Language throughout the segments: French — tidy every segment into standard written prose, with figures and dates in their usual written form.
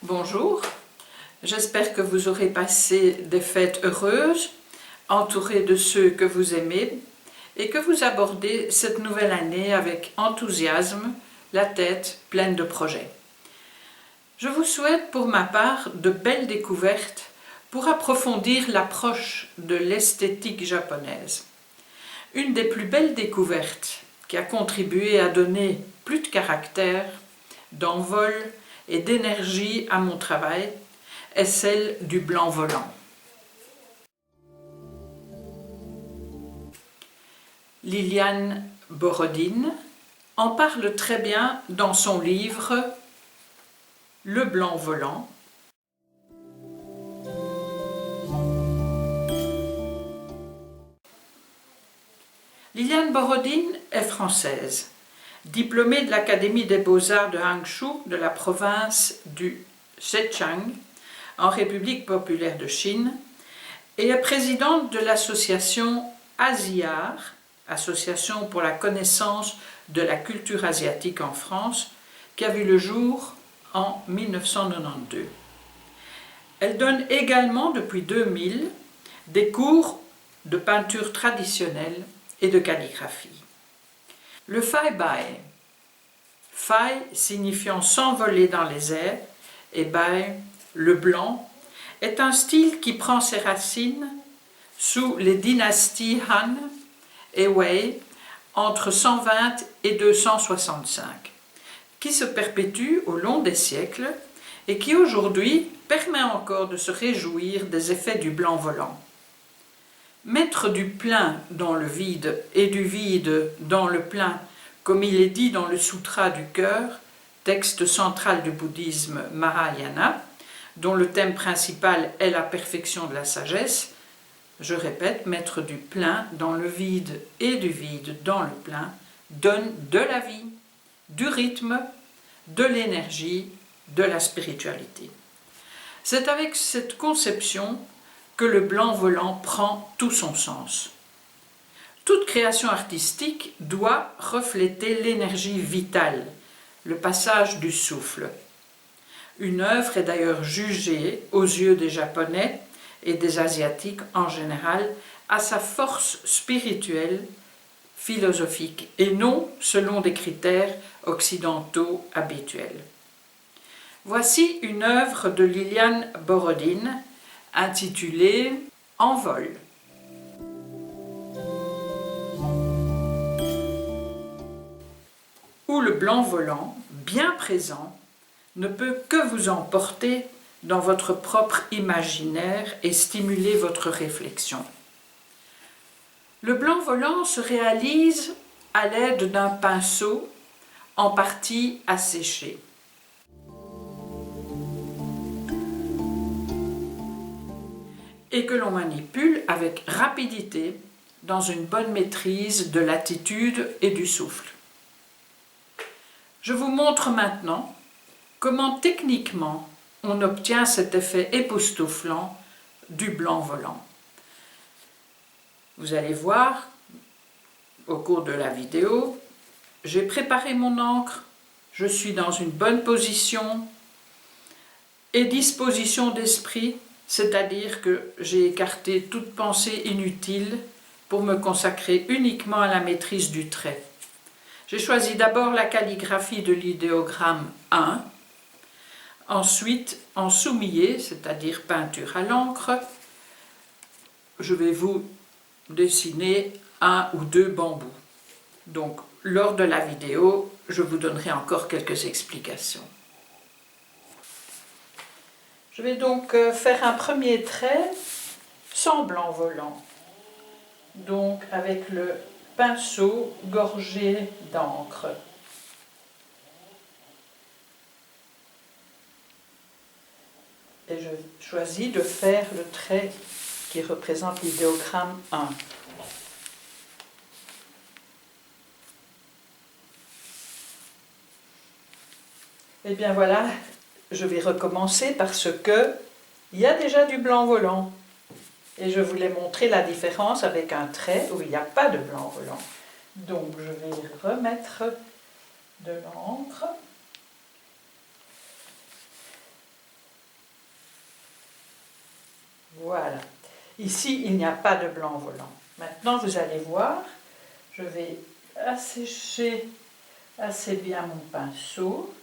Bonjour, j'espère que vous aurez passé des fêtes heureuses, entourés de ceux que vous aimez, et que vous abordez cette nouvelle année avec enthousiasme, la tête pleine de projets. Je vous souhaite pour ma part de belles découvertes pour approfondir l'approche de l'esthétique japonaise. Une des plus belles découvertes qui a contribué à donner plus de caractère, d'envol et d'énergie à mon travail est celle du blanc volant. Liliane Borodine en parle très bien dans son livre « Le blanc volant ». Liliane Borodine est française, diplômée de l'Académie des Beaux-Arts de Hangzhou de la province du Zhejiang, en République populaire de Chine, et est présidente de l'association ASIAR, Association pour la connaissance de la culture asiatique en France, qui a vu le jour en 1992. Elle donne également depuis 2000 des cours de peinture traditionnelle et de calligraphie. Le Fai Bai, Fai signifiant s'envoler dans les airs, et Bai, le blanc, est un style qui prend ses racines sous les dynasties Han et Wei entre 120 et 265, qui se perpétue au long des siècles et qui aujourd'hui permet encore de se réjouir des effets du blanc volant. Mettre du plein dans le vide et du vide dans le plein, comme il est dit dans le Sutra du cœur, texte central du bouddhisme Mahayana, dont le thème principal est la perfection de la sagesse. Je répète, mettre du plein dans le vide et du vide dans le plein donne de la vie, du rythme, de l'énergie, de la spiritualité. C'est avec cette conception que le blanc volant prend tout son sens. Toute création artistique doit refléter l'énergie vitale, le passage du souffle. Une œuvre est d'ailleurs jugée, aux yeux des Japonais et des Asiatiques en général, à sa force spirituelle, philosophique, et non selon des critères occidentaux habituels. Voici une œuvre de Liliane Borodine, intitulée « Envol ». Où le blanc volant, bien présent, ne peut que vous emporter dans votre propre imaginaire et stimuler votre réflexion. Le blanc volant se réalise à l'aide d'un pinceau en partie asséché. Et que l'on manipule avec rapidité dans une bonne maîtrise de l'attitude et du souffle. Je vous montre maintenant comment techniquement on obtient cet effet époustouflant du blanc volant. Vous allez voir au cours de la vidéo, j'ai préparé mon encre, je suis dans une bonne position et disposition d'esprit, c'est-à-dire que j'ai écarté toute pensée inutile pour me consacrer uniquement à la maîtrise du trait. J'ai choisi d'abord la calligraphie de l'idéogramme 1, ensuite en soumillé, c'est-à-dire peinture à l'encre, je vais vous dessiner 1 ou 2 bambous. Donc, lors de la vidéo, je vous donnerai encore quelques explications. Je vais donc faire un premier trait sans blanc volant, donc avec le pinceau gorgé d'encre. Et je choisis de faire le trait qui représente l'idéogramme 1. Et bien voilà, je vais recommencer parce que il y a déjà du blanc volant. Et je voulais montrer la différence avec un trait où il n'y a pas de blanc volant. Donc je vais remettre de l'encre. Voilà. Ici, il n'y a pas de blanc volant. Maintenant, vous allez voir, je vais assécher assez bien mon pinceau.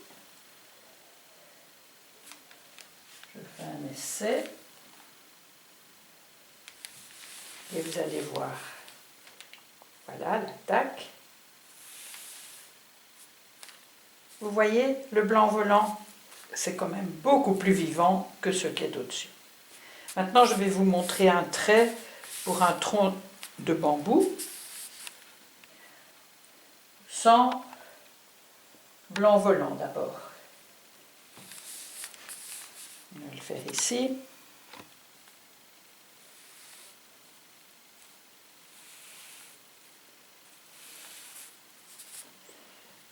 Je fais un essai. Et vous allez voir. Voilà, l'attaque. Vous voyez, le blanc volant, c'est quand même beaucoup plus vivant que ce qui est au-dessus. Maintenant, je vais vous montrer un trait pour un tronc de bambou sans blanc volant d'abord. On va le faire ici.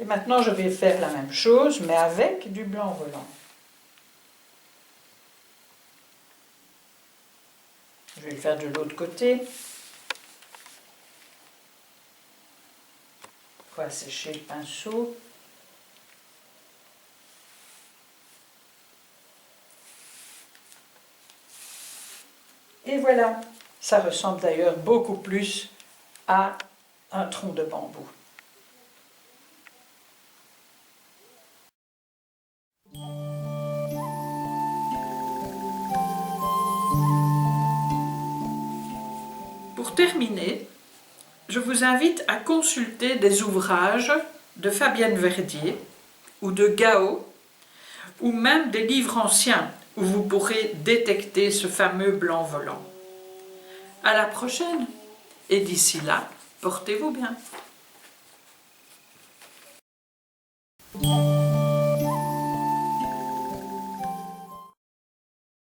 Et maintenant, je vais faire la même chose, mais avec du blanc volant. Je vais le faire de l'autre côté. Il faut assécher le pinceau. Et voilà, ça ressemble d'ailleurs beaucoup plus à un tronc de bambou. Pour terminer, je vous invite à consulter des ouvrages de Fabienne Verdier ou de Gao, ou même des livres anciens où vous pourrez détecter ce fameux blanc volant. À la prochaine, et d'ici là, portez-vous bien.